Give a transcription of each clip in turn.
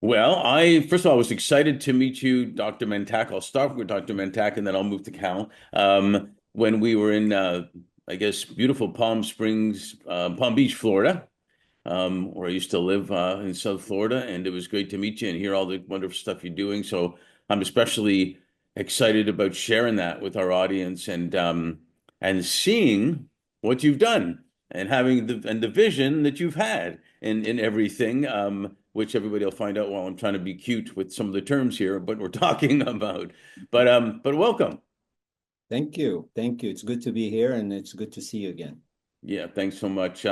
Well, I first of all I was excited to meet you, Dr. Mentak. I'll start with Dr. Mentak and then I'll move to Cal. When we were in, I guess, beautiful Palm Springs, Palm Beach, Florida, where I used to live in South Florida, and it was great to meet you and hear all the wonderful stuff you're doing. So I'm especially excited about sharing that with our audience and seeing what you've done and having the vision that you've had in everything. Which everybody will find out while I'm trying to be cute with some of the terms here, but we're talking about. But welcome. Thank you. Thank you. It's good to be here and it's good to see you again. Yeah, thanks so much.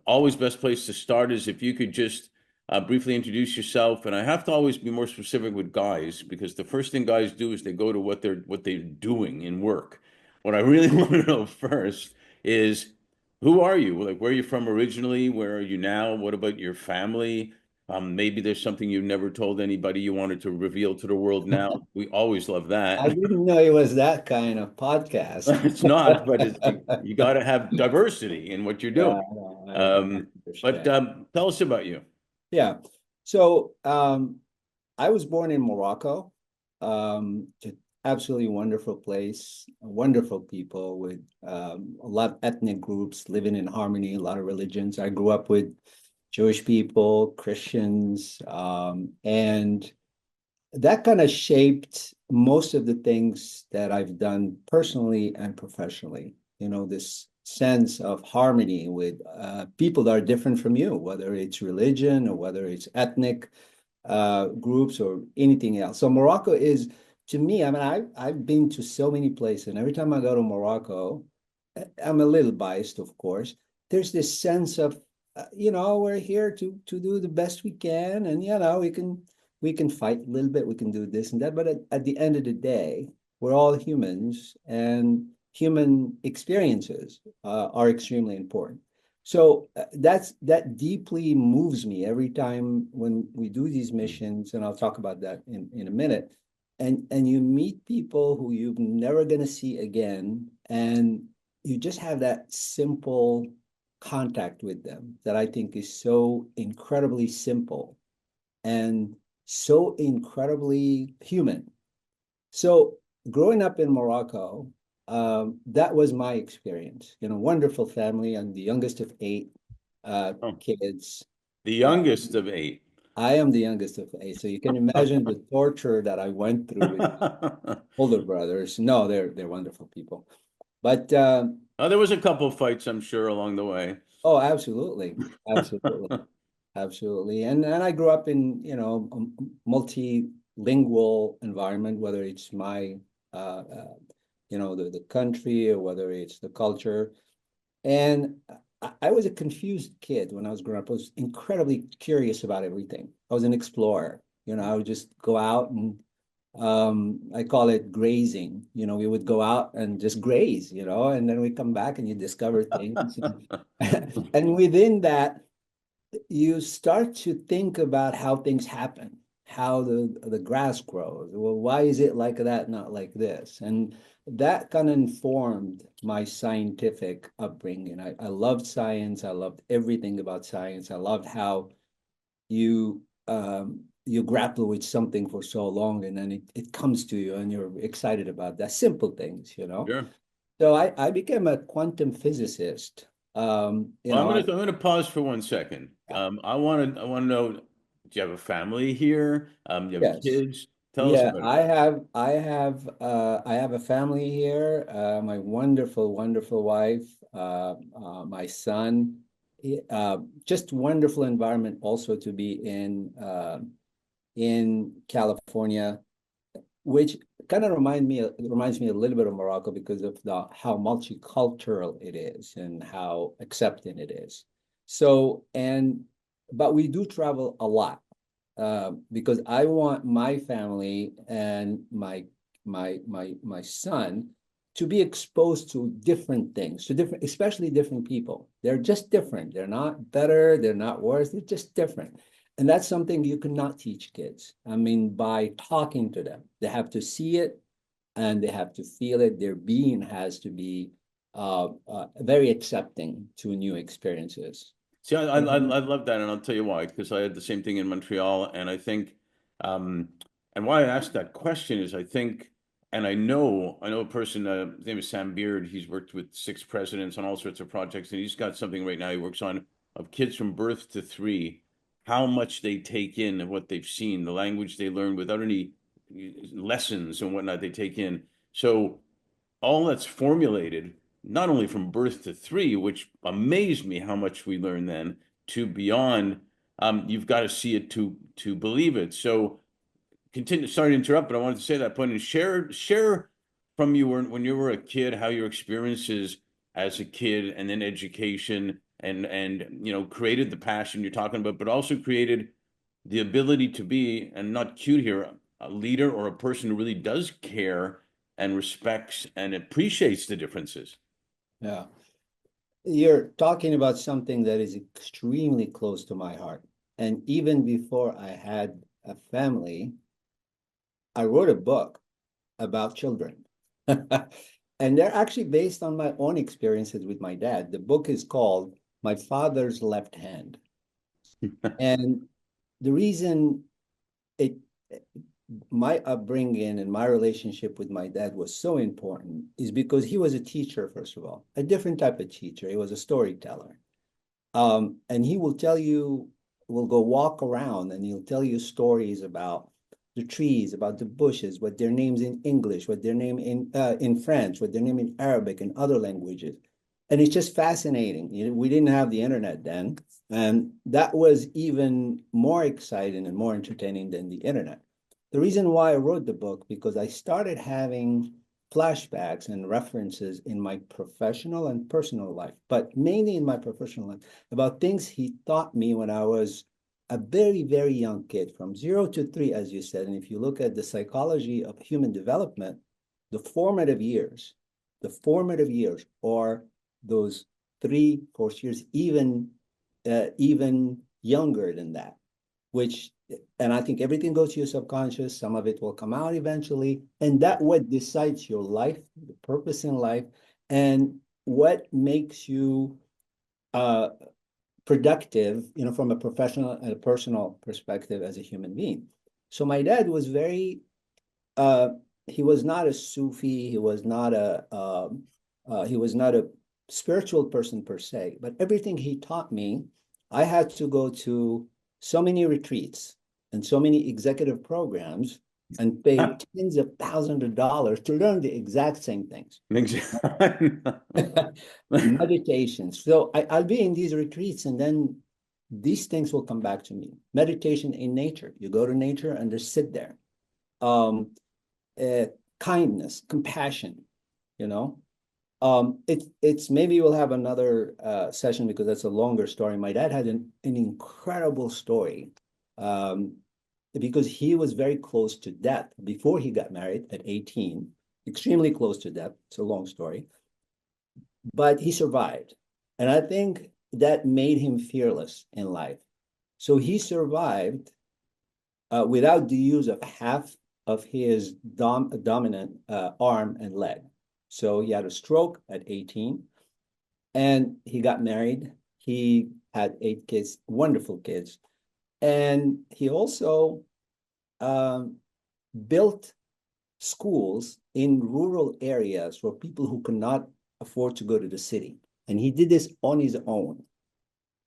Always best place to start is if you could just briefly introduce yourself. And I have to always be more specific with guys because the first thing guys do is they go to what they're doing in work. What I really want to know first is who are you? Like where are you from originally? Where are you now? What about your family? Maybe there's something you've never told anybody you wanted to reveal to the world now. We always love I that. didn't know it was that kind of podcast. It's not, but you got to have diversity in what you're Yeah, doing. no, I But understand. tell us about you. Yeah. So I was born in Morocco. It's absolutely wonderful place, wonderful people with a lot of ethnic groups living in harmony, a lot of religions. I grew up with Jewish people, Christians, and that kind of shaped most of the things that I've done personally and professionally. This sense of harmony with people that are different from you, whether it's religion or whether it's ethnic groups or anything else. So Morocco is, to me, I mean, I've been to so many places, and every time I go to Morocco, I'm a little biased, of course. There's this sense of, we're here to do the best we can, and we can fight a little bit, we can do this and that, but at the end of the day, we're all humans, and human experiences are extremely important. So that deeply moves me every time when we do these missions, and I'll talk about that in a minute. And you meet people who you're never going to see again, and you just have that simple contact with them that I think is so incredibly simple and so incredibly human. So growing up in Morocco, that was my experience. Wonderful family. I'm the youngest of eight Oh, kids. the Uh, youngest of eight. I am the youngest of eight, so you can imagine the torture that I went through with older brothers. No, they're wonderful people, but Oh, there was a couple of fights, I'm sure, along the way. oh, absolutely, absolutely. Absolutely. And I grew up in, a multilingual environment, whether it's my, the country or whether it's the culture. And I was a confused kid when I was growing up. I was incredibly curious about everything. I was an explorer. I would just go out and I call it grazing. We would go out and just graze, and then we come back and you discover things. And within that, you start to think about how things happen, how the grass grows. Well, why is it like that, not like this? And that kind of informed my scientific upbringing. I loved science. I loved everything about science. I loved how you grapple with something for so long and then it comes to you and you're excited about that simple things. Sure. So I became a quantum physicist. Well, I'm gonna pause for 1 second. I want to know, do you have a family here? Do you have Yes. kids? Tell us Yeah, about I have a family here. My wonderful, wonderful wife, my son. Just wonderful environment also to be in California, which kind of reminds me a little bit of Morocco because of the how multicultural it is and how accepting it is. So but we do travel a lot because I want my family and my son to be exposed to different things, to different, especially different people. They're just different. They're not better. They're not worse. They're just different. And that's something you cannot teach kids. I mean, by talking to them, they have to see it and they have to feel it. Their being has to be very accepting to new experiences. See, Mhm. I love that, and I'll tell you why. Because I had the same thing in Montreal, and I think, um, and why I asked that question is I think, and I know a person. His name is Sam Beard. He's worked with six presidents on all sorts of projects, and he's got something right now he works on of kids from birth to three, how much they take in of what they've seen, the language they learn without any lessons and whatnot they take in. So all that's formulated not only from birth to three, which amazed me how much we learned then, to beyond. You've got to see it to believe it. So continue. Sorry to interrupt, but I wanted to say that point and share from you when you were a kid how your experiences as a kid and then education and created the passion you're talking about, but also created the ability to be, and not cute here, a leader or a person who really does care and respects and appreciates the differences. Yeah. You're talking about something that is extremely close to my heart. And even before I had a family, I wrote a book about children. And they're actually based on my own experiences with my dad. The book is called My Father's Left Hand. And the reason it my upbringing and my relationship with my dad was so important is because he was a teacher, first of all, a different type of teacher. He was a storyteller. And he will tell you, will go walk around and he'll tell you stories about the trees, about the bushes, what their names in English, what their name in French, what their name in Arabic and other languages. And it's just fascinating. We didn't have the internet then, and that was even more exciting and more entertaining than the internet. The reason why I wrote the book, because I started having flashbacks and references in my professional and personal life, but mainly in my professional life, about things he taught me when I was a very, very young kid, from 0 to 3, as you said. And if you look at the psychology of human development, the formative years, the formative years are those 3, 4 years, even younger than that, which, and I think everything goes to your subconscious. Some of it will come out eventually. And that what decides your life, the purpose in life, and what makes you uh, productive, from a professional and a personal perspective as a human being. So my dad was very, uh, he was not a Sufi, he was not a spiritual person per se, but everything he taught me, I had to go to so many retreats and so many executive programs and pay tens of thousands of dollars to learn the exact same things. Exactly. Meditations. So I'll be in these retreats and then these things will come back to me. Meditation in nature. You go to nature and just sit there. Um, uh, Kindness, compassion, you know. It's maybe we'll have another session because that's a longer story. My dad had an incredible story because he was very close to death before he got married at 18, extremely close to death. It's a long story, but he survived. And I think that made him fearless in life. So he survived without the use of half of his dominant arm and leg. So he had a stroke at 18 and he got married. He had 8 kids, wonderful kids. And he also um, built schools in rural areas for people who could not afford to go to the city. And he did this on his own.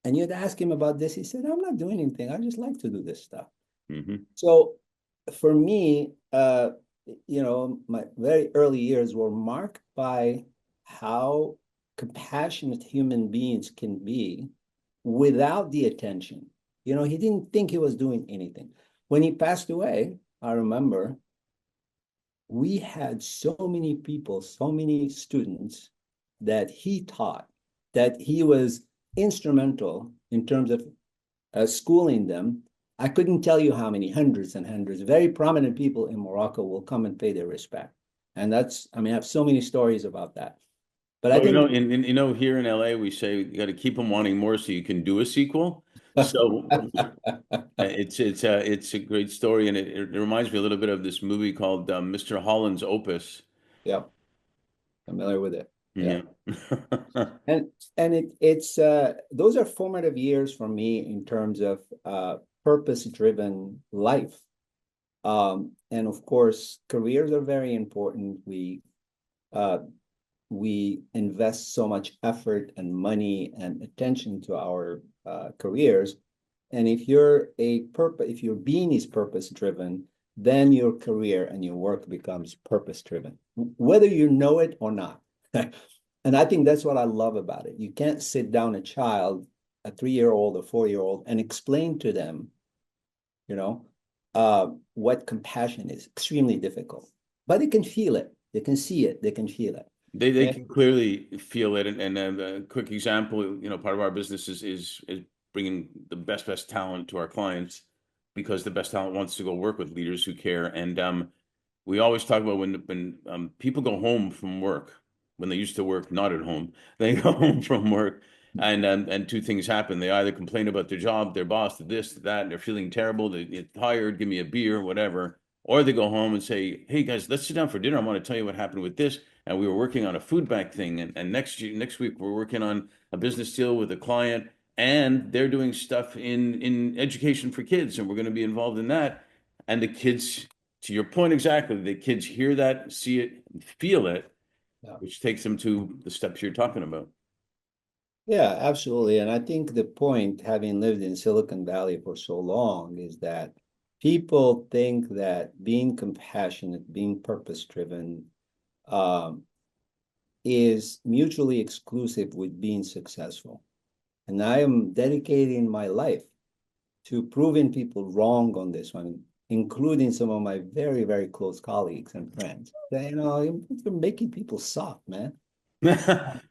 And you'd ask him about this. He said, I'm not doing anything. I just like to do this stuff. Hmm. So for me, my very early years were marked by how compassionate human beings can be without the attention. He didn't think he was doing anything. When he passed away, I remember we had so many people, so many students that he taught, that he was instrumental in terms of schooling them. I couldn't tell you how many, hundreds and hundreds. Very prominent people in Morocco will come and pay their respect. And I have so many stories about that. But I Well, think, here in LA, we say you got to keep them wanting more so you can do a sequel. So it's a great story, and it reminds me a little bit of this movie called Mr. Holland's Opus. yeah, familiar with it. Yeah. Yeah. And it's those are formative years for me in terms of purpose-driven life. And of course, careers are very important. Uh, we invest so much effort and money and attention to our careers. And if your being is purpose driven, then your career and your work becomes purpose driven, whether you know it or not. And I think that's what I love about it. You can't sit down a child, a 3-year-old or 4-year-old, and explain to them, you know, what compassion is. Extremely difficult, but they can feel it. They can see it. They can feel it. They And can clearly feel it, and a quick example, part of our business is bringing the best talent to our clients because the best talent wants to go work with leaders who care. And we always talk about when people go home from work, when they used to work not at home, they go home from work, and two things happen. They either complain about their job, their boss, this, that, and they're feeling terrible. They get tired, give me a beer, whatever. Or they go home and say, "Hey guys, let's sit down for dinner. I want to tell you what happened with this." And we were working on a food bank thing, and next week we're working on a business deal with a client, and they're doing stuff in education for kids, and we're going to be involved in that. And the kids, to your point exactly, the kids hear that, see it, feel it, yeah. which takes them to the steps you're talking about. Yeah, absolutely. And I think the point, having lived in Silicon Valley for so long, is that people think that being compassionate, being purpose-driven, um, is mutually exclusive with being successful. And I am dedicating my life to proving people wrong on this one, including some of my very, very close colleagues and friends. That, you're making people soft, man.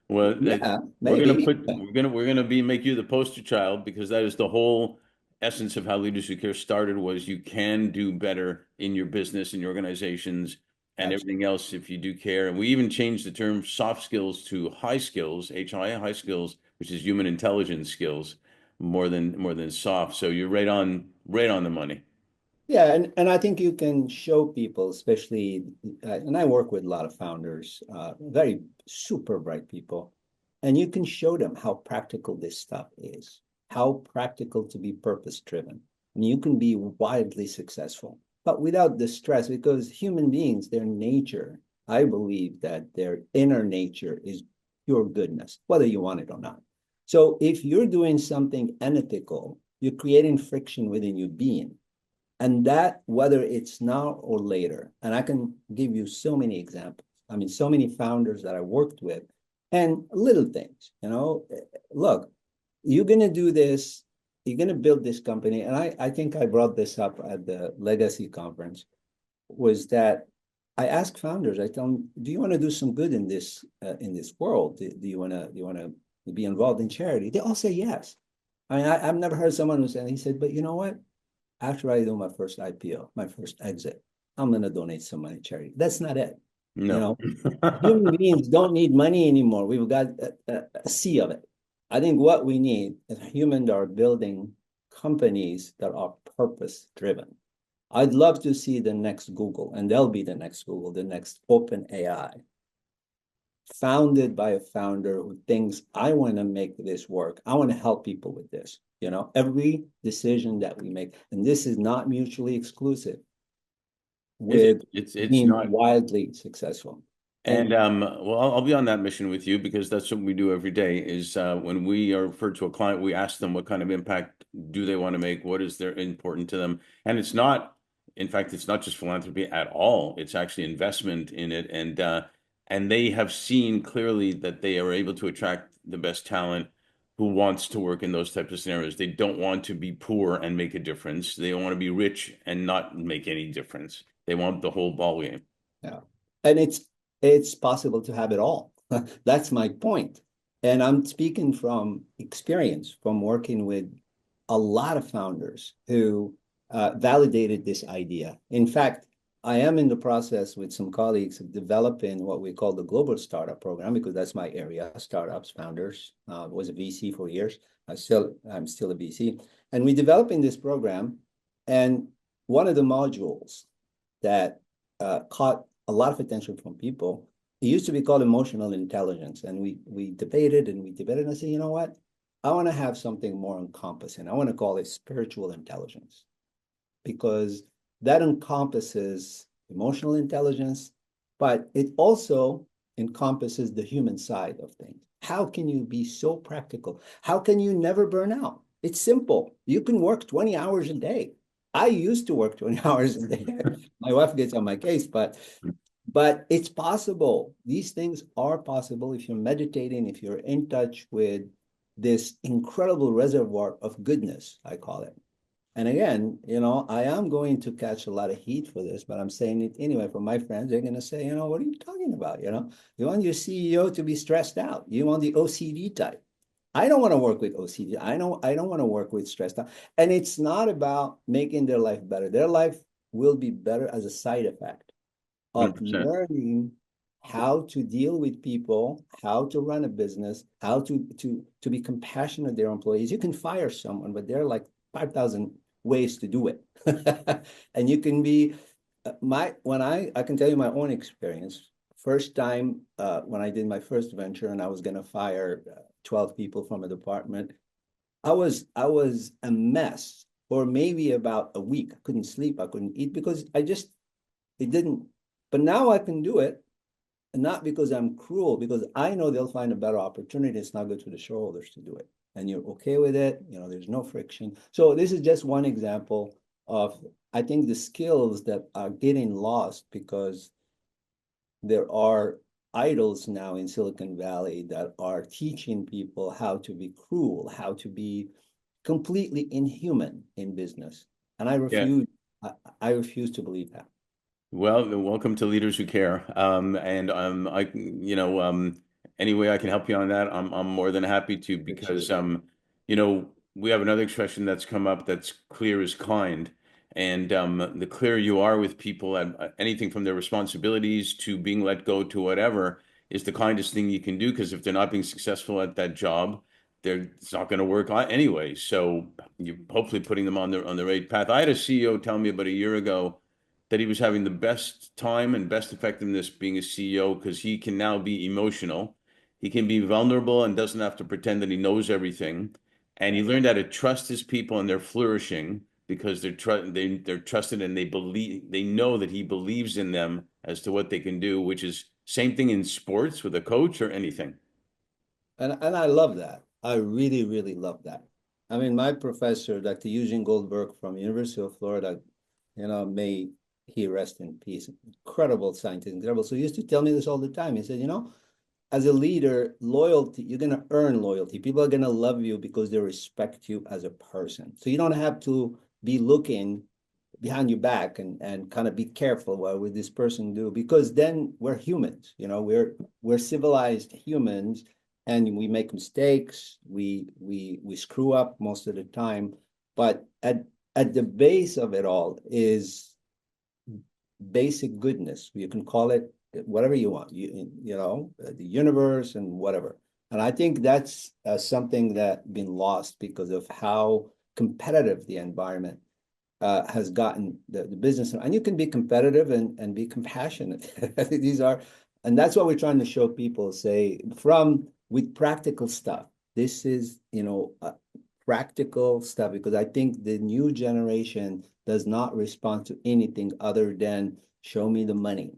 Well, Yeah, maybe. we're gonna be make you the poster child because that is the whole essence of how Leaders Who Care started was you can do better in your business and your organizations and Absolutely. everything else if you do care. And we even changed the term soft skills to high skills, HI, high skills, which is human intelligence skills, more than soft. So you're right on the money. Yeah, and I think you can show people, especially, and I work with a lot of founders, very super bright people, and you can show them how practical this stuff is, how practical to be purpose driven, and you can be wildly successful, but without the stress, because human beings, their nature, I believe that their inner nature is pure goodness, whether you want it or not. So if you're doing something unethical, you're creating friction within your being, and that, whether it's now or later, and I can give you so many examples. I mean, so many founders that I worked with, and little things, look, you're going to do this, you're going to build this company. And I think I brought this up at the Legacy conference, was that I ask founders, I tell them, do you want to do some good in this world? Do you want to be involved in charity? They all say yes. I mean, I've never heard someone who said, he said, but you know what? After I do my first IPO, my first exit, I'm going to donate some money to charity. That's not it. You No. know, human beings don't need money anymore. We've got a sea of it. I think what we need is humans are building companies that are purpose driven. I'd love to see the next Google, and they'll be the next Google, the next Open AI, founded by a founder who thinks, I want to make this work. I want to help people with this. Every decision that we make, and this is not mutually exclusive It's with it's being not. wildly successful. And And well, I'll be on that mission with you because that's what we do every day. Is when we are referred to a client, we ask them what kind of impact do they want to make, what is their important to them, and it's not. In fact, it's not just philanthropy at all. It's actually investment in it, and they have seen clearly that they are able to attract the best talent who wants to work in those types of scenarios. They don't want to be poor and make a difference. They want to be rich and not make any difference. They want the whole ball game. yeah, and it's possible to have it all. That's my point. And I'm speaking from experience, from working with a lot of founders who validated this idea. In fact, I am in the process with some colleagues of developing what we call the Global Startup Program, because that's my area, startups, founders. Was a VC for years. I'm still a VC. And we're developing this program. And one of the modules that caught a lot of attention from people it used to be called emotional intelligence. And we debated and we debated. And I said, you know what? I want to have something more encompassing. I want to call it spiritual intelligence because that encompasses emotional intelligence, but it also encompasses the human side of things. How can you be so practical? How can you never burn out? It's simple. You can work 20 hours a day. I used to work 20 hours a day. My wife gets on my case, but it's possible. These things are possible if you're meditating, if you're in touch with this incredible reservoir of goodness, I call it. And again, I am going to catch a lot of heat for this, but I'm saying it anyway. For my friends, they're going to say, what are you talking about? You want your CEO to be stressed out. You want the OCD type. I don't want to work with OCD. I don't want to work with stressed out. And it's not about making their life better. Their life will be better as a side effect of 100%. learning how to deal with people, how to run a business, how to be compassionate with their employees. You can fire someone, but there are like 5,000 ways to do it. And you can be I can tell you my own experience. First time when I did my first venture and I was going to fire 12 people from a department, I was a mess for maybe about a week. I couldn't sleep, I couldn't eat because it didn't. But now I can do it, not because I'm cruel, because I know they'll find a better opportunity. It's not good for the shareholders to do it. And you're okay with it. There's no friction. So this is just one example of, I think, the skills that are getting lost because there are idols now in Silicon Valley that are teaching people how to be cruel, how to be completely inhuman in business. And Yeah. I refuse to believe that. Well, welcome to Leaders Who Care. And any way I can help you on that, I'm more than happy to because Appreciate it. we have another expression that's come up that's clear is kind. And the clearer you are with people and anything from their responsibilities to being let go to whatever is the kindest thing you can do because if they're not being successful at that job, it's not going to work anyway. So you're hopefully putting them on the right path. I had a CEO tell me about a year ago that he was having the best time and best effectiveness being a CEO because he can now be emotional. He can be vulnerable and doesn't have to pretend that he knows everything. And he learned how to trust his people and they're flourishing because they're trusted and they know that he believes in them as to what they can do, which is same thing in sports with a coach or anything. And I love that. I really, really love that. I mean, my professor, Dr. Eugene Goldberg from University of Florida, may he rest in peace. Incredible scientist, incredible. So he used to tell me this all the time. He said, as a leader, loyalty, you're going to earn loyalty. People are going to love you because they respect you as a person. So you don't have to be looking behind your back and kind of be careful what would this person do, because then we're humans, we're civilized humans and we make mistakes, we screw up most of the time, but at the base of it all is basic goodness. You can call it whatever you want, the universe and whatever. And I think that's something that been lost because of how competitive the environment has gotten the business. And you can be competitive and be compassionate. These are, and that's what we're trying to show people, say, from with practical stuff. This is, practical stuff, because I think the new generation does not respond to anything other than show me the money.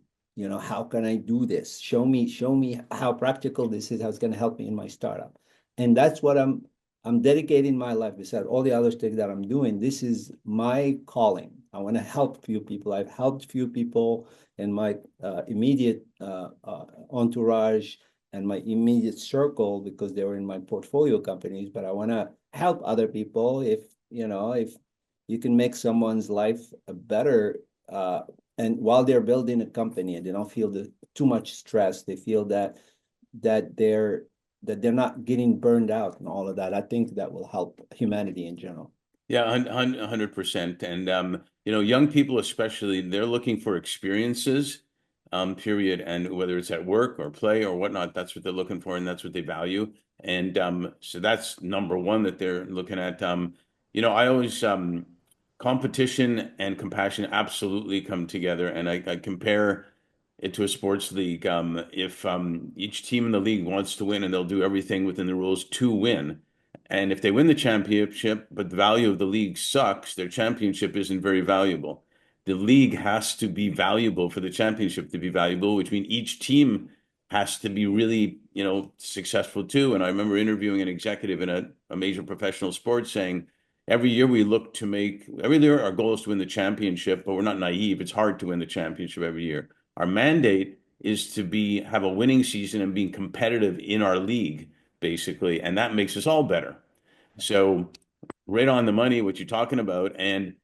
How can I do this? Show me how practical this is, how it's going to help me in my startup. And that's what I'm dedicating my life beside all the other things that I'm doing. This is my calling. I want to help few people. I've helped few people in my immediate entourage and my immediate circle because they were in my portfolio companies. But I want to help other people if you can make someone's life better. And while they're building a company and they don't feel too much stress, they feel that they're not getting burned out and all of that. I think that will help humanity in general. Yeah, 100%. And young people especially, they're looking for experiences, period. And whether it's at work or play or whatnot, that's what they're looking for, and that's what they value. And so that's number one that they're looking at. I always competition and compassion absolutely come together. And I compare into a sports league. If each team in the league wants to win, and they'll do everything within the rules to win. And if they win the championship, but the value of the league sucks, their championship isn't very valuable. The league has to be valuable for the championship to be valuable, which means each team has to be really, successful too. And I remember interviewing an executive in a major professional sport saying, every year our goal is to win the championship, but we're not naive. It's hard to win the championship every year. Our mandate is to have a winning season and being competitive in our league, basically, and that makes us all better. So right on the money, what you're talking about, and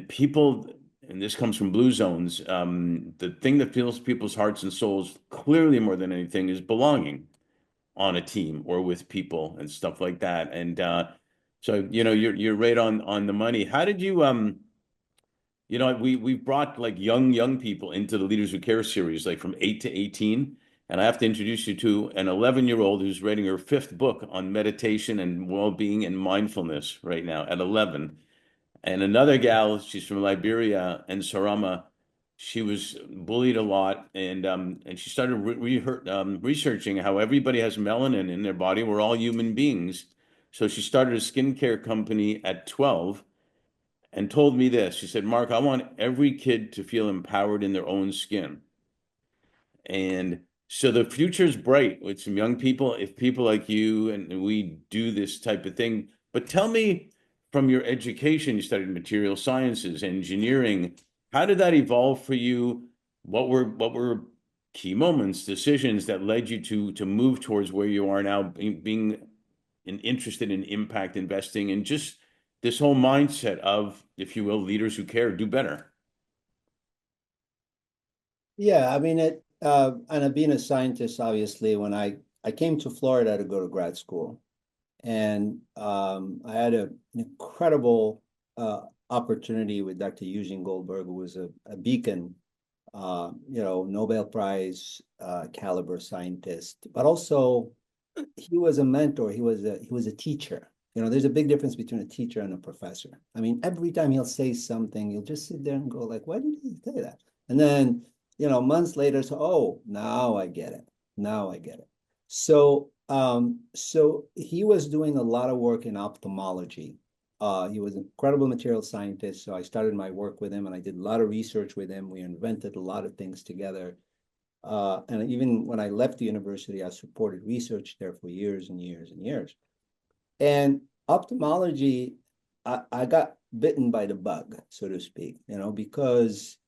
people, and this comes from Blue Zones. The thing that fills people's hearts and souls clearly more than anything is belonging on a team or with people and stuff like that. And so you're right on the money. How did you we've brought like young people into the Leaders Who Care series, like from 8 to 18. And I have to introduce you to an 11-year-old who's writing her fifth book on meditation and well-being and mindfulness right now at 11. And another gal, she's from Liberia and Sarama. She was bullied a lot, and she started researching how everybody has melanin in their body. We're all human beings. So she started a skincare company at 12 and told me this. She said, Mark, I want every kid to feel empowered in their own skin. And so the future is bright with some young people, if people like you and we do this type of thing. But tell me, from your education, you studied material sciences, engineering. How did that evolve for you? What were key moments, decisions that led you to move towards where you are now, being interested in impact investing and just this whole mindset of, if you will, leaders who care, do better? Yeah, I mean and being a scientist, obviously, when I came to Florida to go to grad school, and I had an incredible opportunity with Dr. Eugene Goldberg, who was a beacon, Nobel Prize caliber scientist, but also he was a mentor. He was a teacher. There's a big difference between a teacher and a professor. I mean, every time he'll say something, you'll just sit there and go like, why did he say that? And then, months later, so, oh, now I get it. Now I get it. So he was doing a lot of work in ophthalmology. He was an incredible material scientist. So I started my work with him and I did a lot of research with him. We invented a lot of things together. And even when I left the university, I supported research there for years and years and years. And ophthalmology, I got bitten by the bug, so to speak, because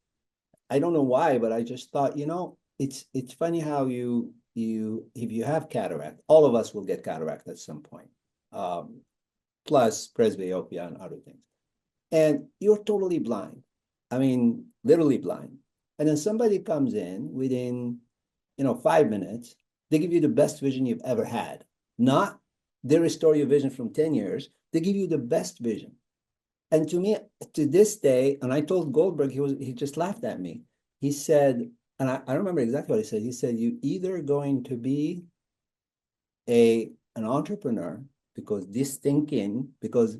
I don't know why, but I just thought, it's funny how if you have cataract, all of us will get cataract at some point, plus presbyopia and other things. And you're totally blind. I mean, literally blind. And then somebody comes in within, 5 minutes, they give you the best vision you've ever had. Not they restore your vision from 10 years, they give you the best vision. And to me, to this day, and I told Goldberg, he just laughed at me. He said, and I remember exactly what he said. He said, you either going to be an entrepreneur because because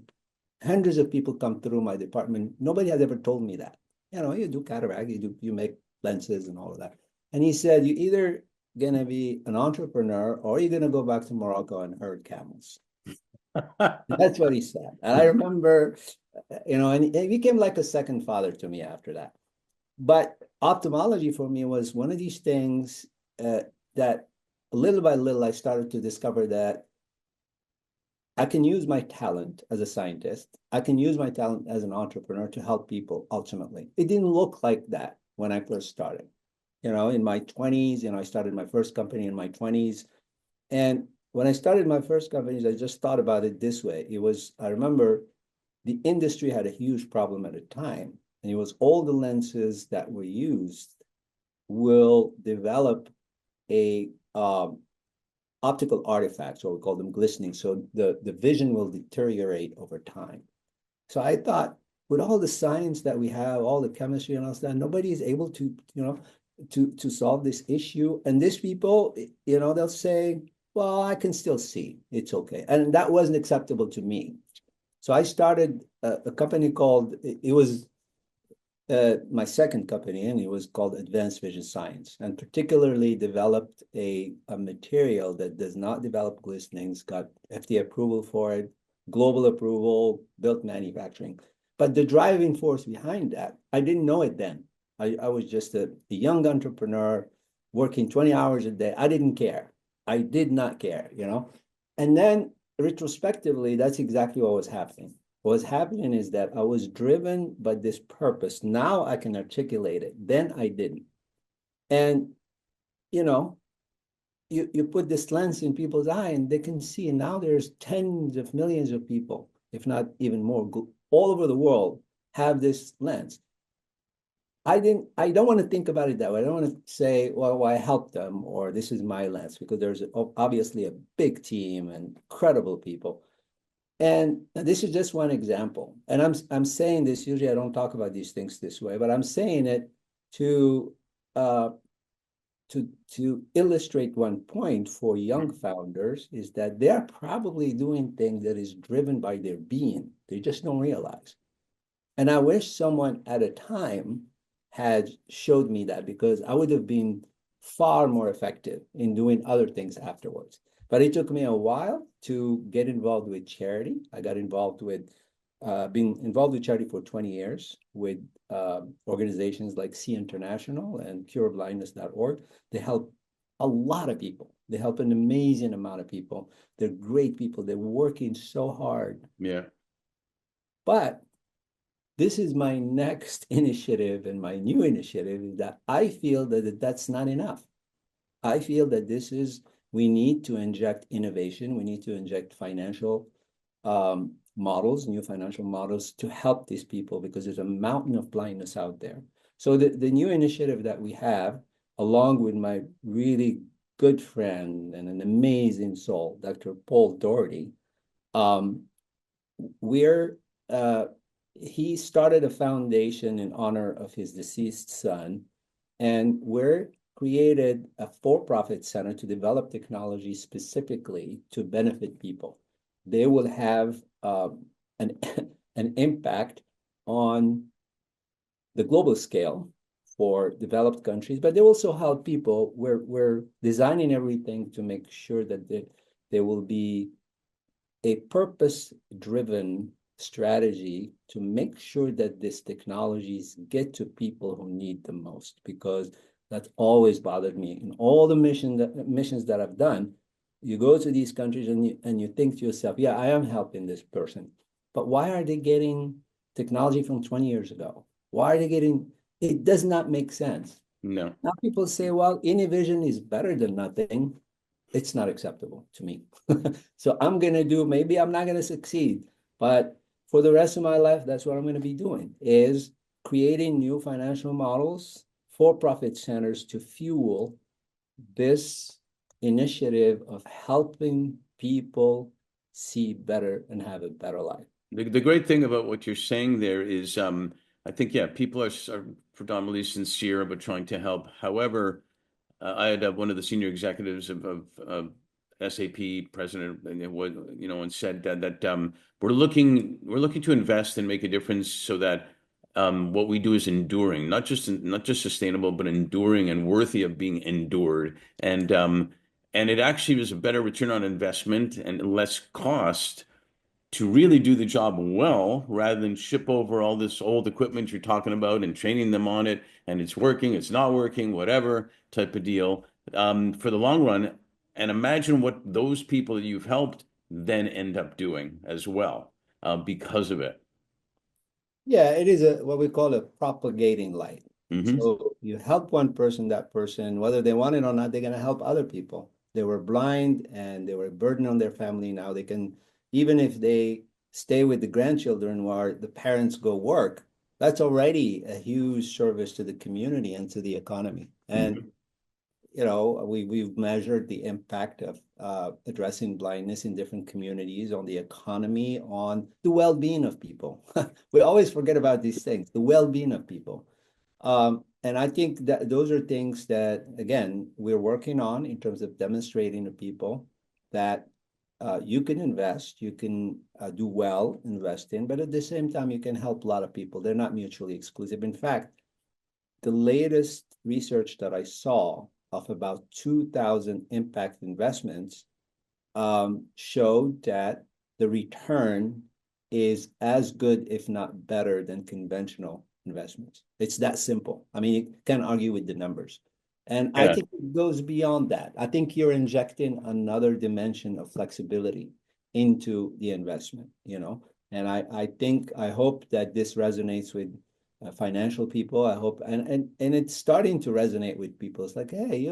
hundreds of people come through my department. Nobody has ever told me that. You do cataract, you make lenses and all of that. And he said, you either gonna be an entrepreneur or you're gonna go back to Morocco and herd camels. That's what he said. And I remember, and he became like a second father to me after that. But ophthalmology for me was one of these things that little by little I started to discover that I can use my talent as a scientist. I can use my talent as an entrepreneur to help people ultimately. It didn't look like that when I first started. In my 20s, I started my first company in my 20s. And when I started my first companies, I just thought about it this way. I remember the industry had a huge problem at the time. And it was all the lenses that were used will develop a optical artifacts, or we call them glistening. So the vision will deteriorate over time. So I thought, with all the science that we have, all the chemistry and all that, nobody is able to, to solve this issue. And these people, they'll say, well, I can still see. It's okay. And that wasn't acceptable to me. So I started a company called, it was my second company, and it was called Advanced Vision Science, and particularly developed a material that does not develop glistenings, got FDA approval for it, global approval, built manufacturing. But the driving force behind that, I didn't know it then. I was just a young entrepreneur working 20 hours a day. I didn't care. I did not care, you know? And then retrospectively, that's exactly what was happening. What was happening is that I was driven by this purpose. Now I can articulate it. Then I didn't. And, you know, you put this lens in people's eye and they can see now there's tens of millions of people, if not even more, all over the world have this lens. I don't want to think about it that way. I don't want to say, well, I helped them or this is my lens, because there's obviously a big team and incredible people. And this is just one example. And I'm saying this, usually I don't talk about these things this way, but I'm saying it to uh, to illustrate one point for young founders is that they're probably doing things that is driven by their being. They just don't realize. And I wish someone at a time had showed me that, because I would have been far more effective in doing other things afterwards. But it took me a while to get involved with charity. I got involved with, been involved with charity for 20 years with organizations like See International and cureblindness.org. They help a lot of people. They help an amazing amount of people. They're great people. They're working so hard. Yeah. But this is my next initiative, and my new initiative is that I feel that that's not enough. I feel that we need to inject innovation. We need to inject financial models, new financial models to help these people, because there's a mountain of blindness out there. So the new initiative that we have, along with my really good friend and an amazing soul, Dr. Paul Doherty, um, we're he started a foundation in honor of his deceased son, and we're created a for-profit center to develop technology specifically to benefit people. They will have an an impact on the global scale for developed countries, but they also help people. We're designing everything to make sure that there will be a purpose-driven strategy to make sure that these technologies get to people who need them most, because that's always bothered me in all the missions that I've done. You go to these countries and you think to yourself, yeah, I am helping this person, but why are they getting technology from 20 years ago? Why are they getting, it does not make sense. No. Now people say, well, Vision is better than nothing. It's not acceptable to me. So I'm going to do, maybe I'm not going to succeed, but for the rest of my life, that's what I'm going to be doing, is creating new financial models, for-profit centers to fuel this initiative of helping people see better and have a better life. The great thing about what you're saying there is, I think, yeah, people are predominantly sincere about trying to help. However, I had one of the senior executives of SAP president, and it was, and said that we're looking to invest and make a difference so that what we do is enduring, not just sustainable, but enduring and worthy of being endured. And it actually was a better return on investment and less cost to really do the job well, rather than ship over all this old equipment you're talking about and training them on it, and it's working, it's not working, whatever type of deal, for the long run. And imagine what those people that you've helped then end up doing as well, because of it. Yeah, it is what we call a propagating light. Hmm. So you help one person, that person, whether they want it or not, they're going to help other people. They were blind and they were a burden on their family. Now they can, even if they stay with the grandchildren while the parents go work, that's already a huge service to the community and to the economy. And Hmm. we've measured the impact of addressing blindness in different communities on the economy, on the well-being of people. We always forget about these things, the well-being of people. And I think that those are things that, again, we're working on in terms of demonstrating to people that you can invest, you can do well investing, but at the same time, you can help a lot of people. They're not mutually exclusive. In fact, the latest research that I saw of about 2,000 impact investments showed that the return is as good, if not better, than conventional investments. It's that simple. I mean, you can't argue with the numbers. And I Yeah. think it goes beyond that. I think you're injecting another dimension of flexibility into the investment, you know. And I hope that this resonates with financial people. I hope, and it's starting to resonate with people. It's like, hey,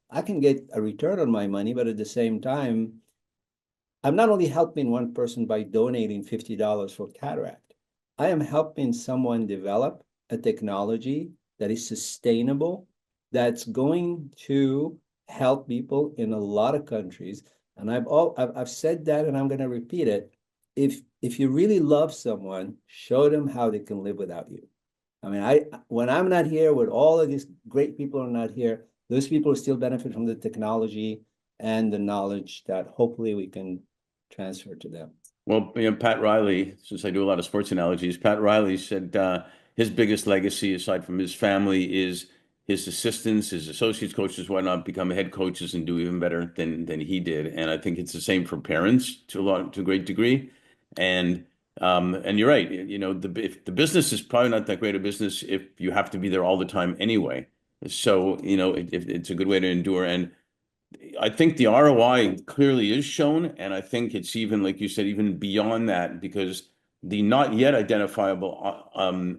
I can get a return on my money, but at the same time, I'm not only helping one person by donating $50 for cataract, I am helping someone develop a technology that is sustainable, that's going to help people in a lot of countries. And I've said that, and I'm going to repeat it. If you really love someone, show them how they can live without you. I mean, when I'm not here, when all of these great people are not here, those people still benefit from the technology and the knowledge that hopefully we can transfer to them. Well, Pat Riley, since I do a lot of sports analogies, Pat Riley said his biggest legacy, aside from his family, is his assistants, his associates, coaches, whatnot, become head coaches and do even better than he did. And I think it's the same for parents to a great degree. And you're right. If the business is probably not that great a business if you have to be there all the time anyway. So, it's a good way to endure. And I think the ROI clearly is shown, and I think it's even, like you said, even beyond that, because the not yet identifiable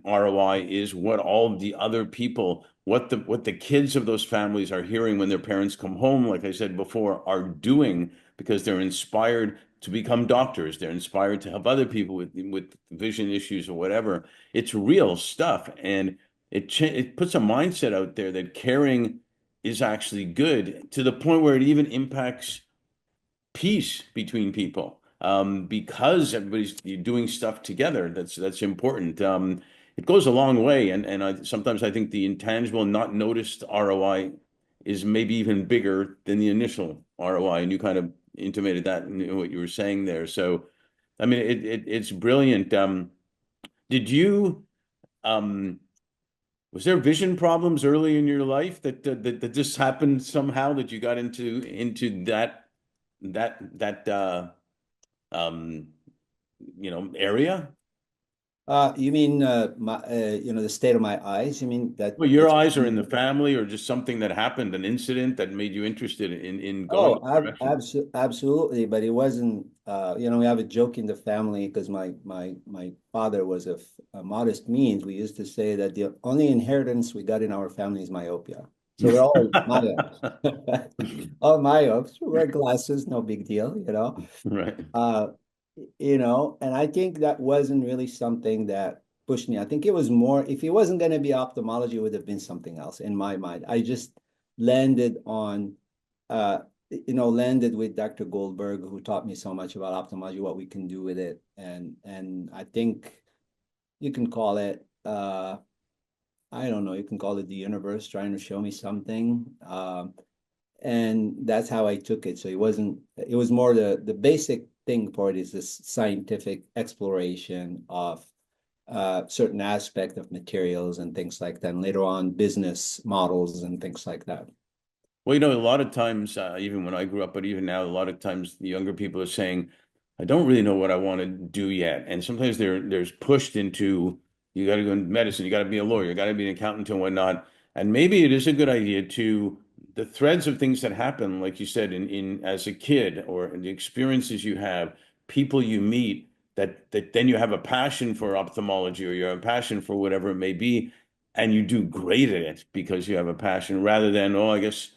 ROI is what all of the other people, what the kids of those families are hearing when their parents come home, like I said before, are doing because they're inspired to become doctors. They're inspired to help other people with vision issues or whatever. It's real stuff, and it puts a mindset out there that caring is actually good to the point where it even impacts peace between people because everybody's doing stuff together. That's important. It goes a long way, and sometimes I think the intangible, not noticed ROI is maybe even bigger than the initial ROI, and you kind of intimated that in what you were saying there. So, I mean, it's brilliant. Did you? Um, Was there vision problems early in your life that just happened somehow that you got into that um area? You mean the state of my eyes? You mean that Well, your it's eyes are in the family, or just something that happened, an incident that made you interested in going oh, that direction? absolutely, but it wasn't. We have a joke in the family because my father was of modest means. We used to say that the only inheritance we got in our family is myopia. So we're all myopes, all myopes. We wear glasses, no big deal, you know. Right. Uh, and I think that wasn't really something that pushed me. I think it was more, if it wasn't going to be ophthalmology, it would have been something else in my mind. I just landed on, uh, landed with Dr. Goldberg, who taught me so much about ophthalmology, what we can do with it. And I think you can call it, I don't know, you can call it the universe trying to show me something. And that's how I took it. So it was more the basic thing for it is this scientific exploration of certain aspect of materials and things like that. And later on, business models and things like that. Well, a lot of times, even when I grew up, but even now, a lot of times the younger people are saying, I don't really know what I want to do yet. And sometimes there's pushed into, you got to go into medicine, you got to be a lawyer, you got to be an accountant and whatnot. And maybe it is a good idea to the threads of things that happen, like you said, in as a kid, or the experiences you have, people you meet, that then you have a passion for ophthalmology, or you have a passion for whatever it may be, and you do great at it because you have a passion, rather than, oh, I guess.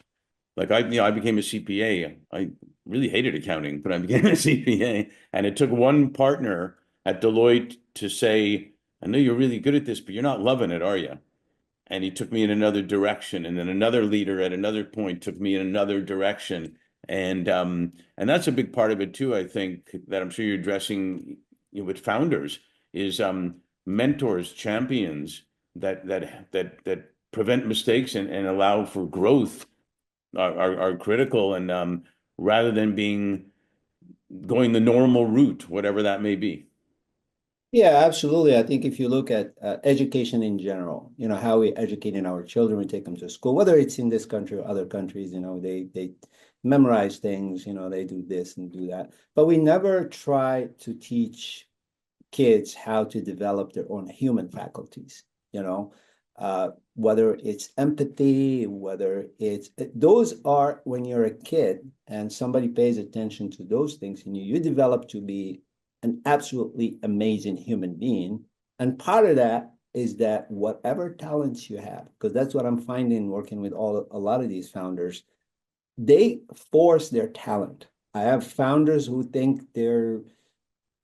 Like I became a CPA. I really hated accounting, but I became a CPA, and it took one partner at Deloitte to say, "I know you're really good at this, but you're not loving it, are you?" And he took me in another direction, and then another leader at another point took me in another direction, and that's a big part of it too. I think that I'm sure you're addressing with founders is mentors, champions that prevent mistakes and allow for growth are critical. And rather than being going the normal route, whatever that may be. Yeah, absolutely. I think if you look at education in general, how we educating our children, we take them to school, whether it's in this country or other countries, they memorize things, they do this and do that. But we never try to teach kids how to develop their own human faculties, whether it's empathy, whether it's those are when you're a kid and somebody pays attention to those things and you develop to be an absolutely amazing human being. And part of that is that whatever talents you have, because that's what I'm finding working with a lot of these founders, they force their talent. I have founders who think they're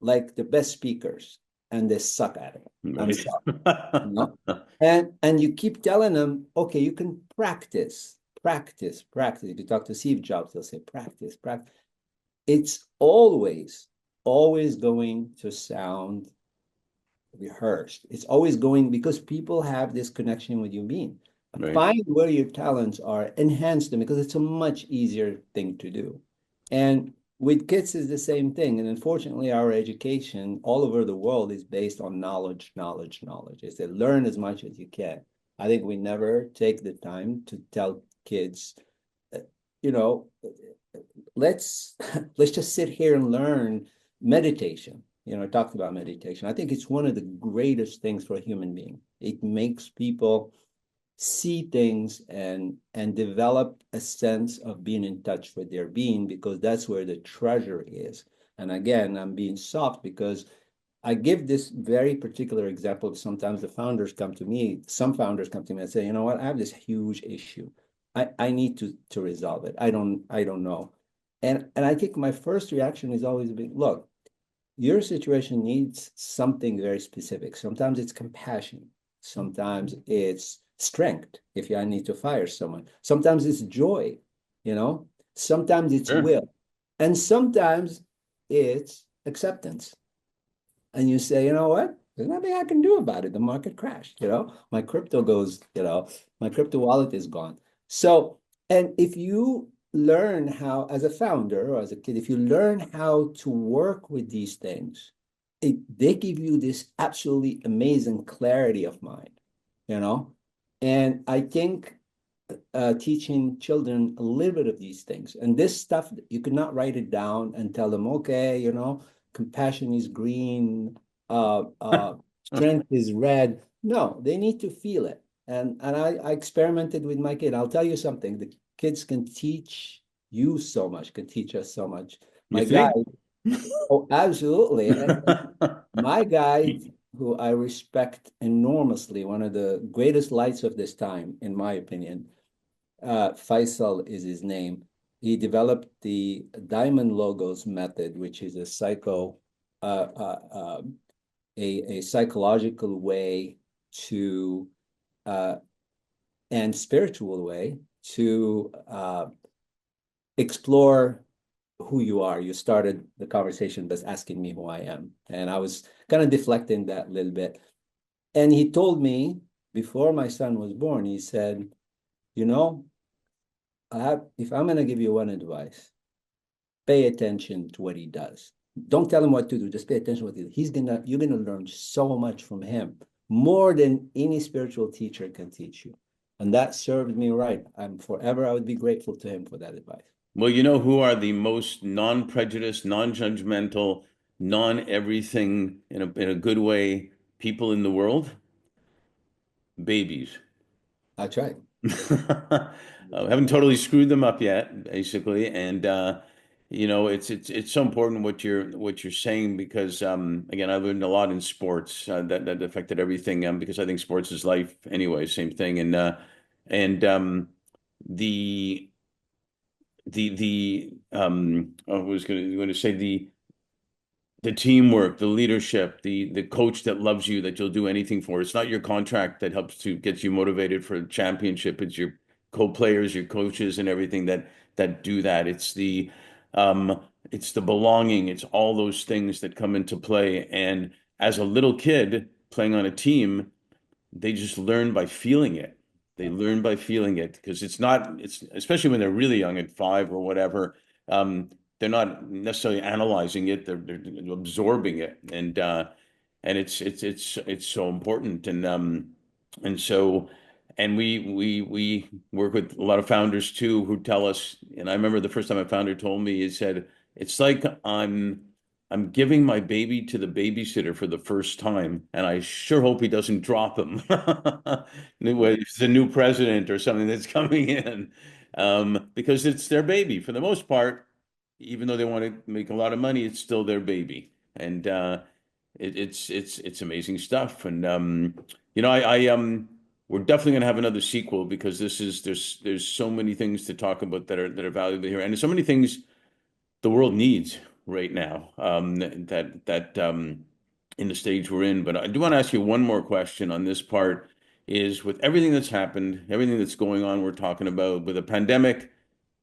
like the best speakers and they suck at it. I'm Right. sorry, you know? And you keep telling them, okay, you can practice, practice, practice. If you talk to Steve Jobs, they'll say practice, practice. It's always going to sound rehearsed. It's always going because people have this connection with you being. Right. Find where your talents are, enhance them because it's a much easier thing to do. And with kids is the same thing. And unfortunately, our education all over the world is based on knowledge, knowledge, knowledge. It's to learn as much as you can. I think we never take the time to tell kids, uh, you know, let's let's just sit here and learn meditation. I talked about meditation. I think it's one of the greatest things for a human being. It makes people see things and develop a sense of being in touch with their being because that's where the treasure is. And again, I'm being soft because I give this very particular example. Sometimes some founders come to me and say, you know what, I have this huge issue. I need to resolve it. I don't know. And I think my first reaction is always been, look, your situation needs something very specific. Sometimes it's compassion. Sometimes it's strength if I need to fire someone. Sometimes it's joy, you know. Sometimes it's Sure. will. And sometimes it's acceptance. And you say, you know what? There's nothing I can do about it. The market crashed, My crypto goes, my crypto wallet is gone. So, and if you learn how, as a founder or as a kid, if you learn how to work with these things, they give you this absolutely amazing clarity of mind, you know? And I think teaching children a little bit of these things. And this stuff, you could not write it down and tell them, okay, compassion is green, strength is red. No, they need to feel it. And I experimented with my kid. I'll tell you something, the kids can teach you so much, can teach us so much. You My guy, think? oh, absolutely. And my guy, who I respect enormously, one of the greatest lights of this time, in my opinion, Faisal is his name. He developed the diamond logos method, which is uh, uh, uh, a psychological way to and spiritual way to explore who you are. You started the conversation by asking me who I am, and I was kind of deflecting that a little bit. And he told me before my son was born, he said, you know, if I'm going to give you one advice, pay attention to what he does. Don't tell him what to do. Just pay attention to what he does. You're gonna learn so much from him, more than any spiritual teacher can teach you. And that served me right. I would be grateful to him for that advice. Well, you know who are the most non-prejudiced, non-judgmental, non-everything in a good way people in the world? Babies. I tried. Haven't totally screwed them up yet, basically. And it's so important what you're saying because again, I learned a lot in sports that affected everything because I think sports is life anyway, same thing. And the I was going to say the teamwork, the leadership, the coach that loves you, that you'll do anything for. It's not your contract that helps to get you motivated for a championship. It's your co-players, your coaches, and everything that do that. It's the belonging. It's all those things that come into play. And as a little kid playing on a team, they just learn by feeling it. They learn by feeling it because it's not, it's especially when they're really young at 5 or whatever. they're not necessarily analyzing it, they're absorbing it, and it's so important. And so and we work with a lot of founders too who tell us, and I remember the first time a founder told me, he said, it's like I'm giving my baby to the babysitter for the first time, and I sure hope he doesn't drop him. If it's a new president or something that's coming in, because it's their baby for the most part. Even though they want to make a lot of money, it's still their baby, and it's amazing stuff. And we're definitely going to have another sequel because there's so many things to talk about that are valuable here, and there's so many things the world needs right now, in the stage we're in. But I do want to ask you one more question on this part, is with everything that's happened, everything that's going on, we're talking about with a pandemic.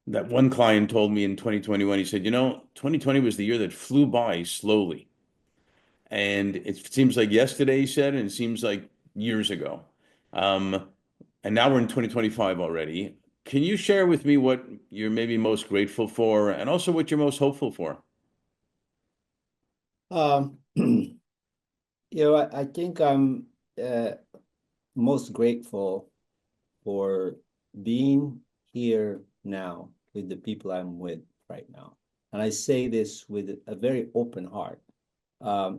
That one client told me in 2021, he said, 2020 was the year that flew by slowly. And it seems like yesterday, he said, and it seems like years ago. Um, and now we're in 2025 already. Can you share with me what you're maybe most grateful for and also what you're most hopeful for? You know, I think I'm most grateful for being here now with the people I'm with right now. And I say this with a very open heart,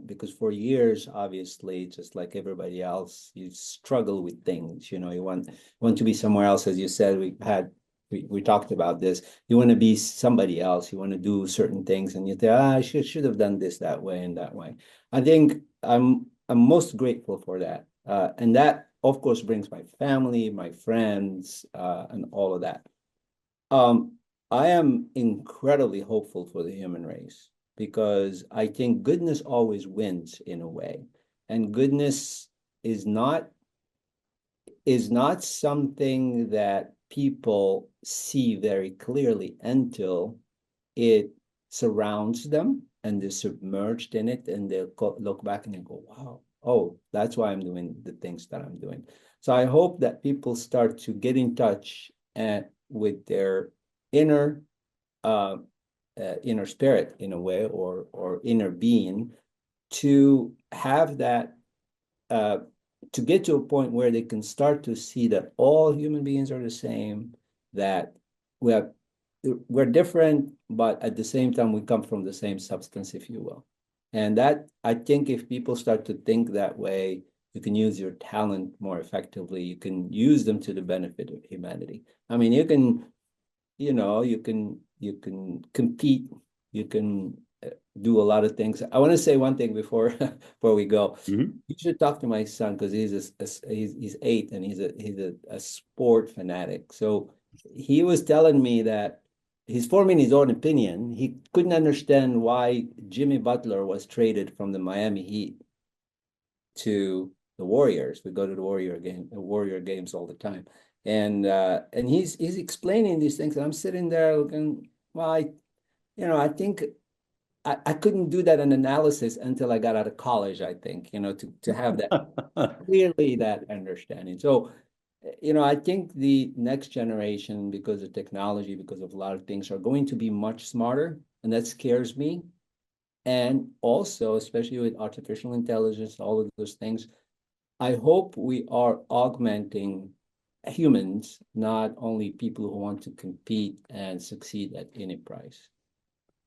because for years, obviously, just like everybody else, you struggle with things. You know, you want to be somewhere else, as you said. We talked about this. You want to be somebody else. You want to do certain things, and you think, I should have done this that way and that way. I think I'm most grateful for that, and that of course brings my family, my friends, and all of that. I am incredibly hopeful for the human race because I think goodness always wins in a way, and goodness is not something that people see very clearly until it surrounds them and they're submerged in it, and they'll look back and they go, wow, oh, that's why I'm doing the things that I'm doing. So I hope that people start to get in touch with their inner uh, inner spirit in a way, or inner being, to have that uh, to get to a point where they can start to see that all human beings are the same, that we have we're different, but at the same time we come from the same substance, if you will. And that, I think, if people start to think that way, you can use your talent more effectively. You can use them to the benefit of humanity. I mean, you can compete, you can do a lot of things. I want to say one thing before before we go. Mhm. You should talk to my son because he's 8 and he's a sport fanatic. So he was telling me that he's forming his own opinion. He couldn't understand why Jimmy Butler was traded from the Miami Heat to the Warriors. We go to the Warrior games all the time. And he's explaining these things, and I'm sitting there looking, well, I think I couldn't do that an analysis until I got out of college, I think, to have that clearly, that understanding. So, I think the next generation, because of technology, because of a lot of things, are going to be much smarter, and that scares me. And also, especially with artificial intelligence, all of those things, I hope we are augmenting humans, not only people who want to compete and succeed at any price.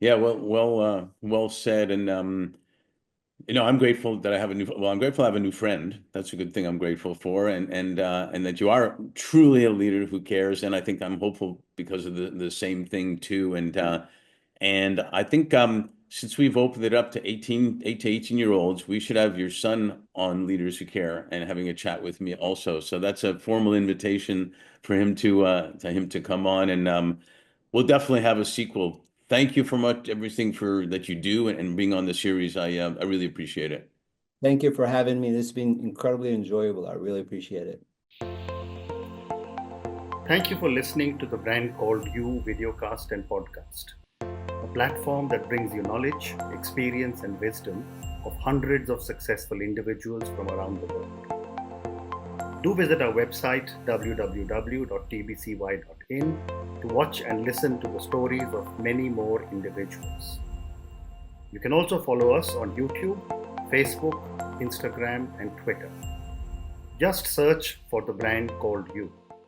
Yeah, well said. And I'm grateful that I'm grateful I have a new friend. That's a good thing I'm grateful for. And that you are truly a leader who cares. And I think I'm hopeful because of the same thing too. And I think since we've opened it up to 8 to 18-year-olds, we should have your son on Leaders Who Care and having a chat with me also. So that's a formal invitation for him to come on, and we'll definitely have a sequel. Thank you for much everything for that you do and being on the series. I really appreciate it. Thank you for having me. This has been incredibly enjoyable. I really appreciate it. Thank you for listening to the brand called You Videocast and Podcast, a platform that brings you knowledge, experience, and wisdom of hundreds of successful individuals from around the world. Do visit our website www.tbcy.in to watch and listen to the stories of many more individuals. You can also follow us on YouTube, Facebook, Instagram, and Twitter. Just search for the brand called You.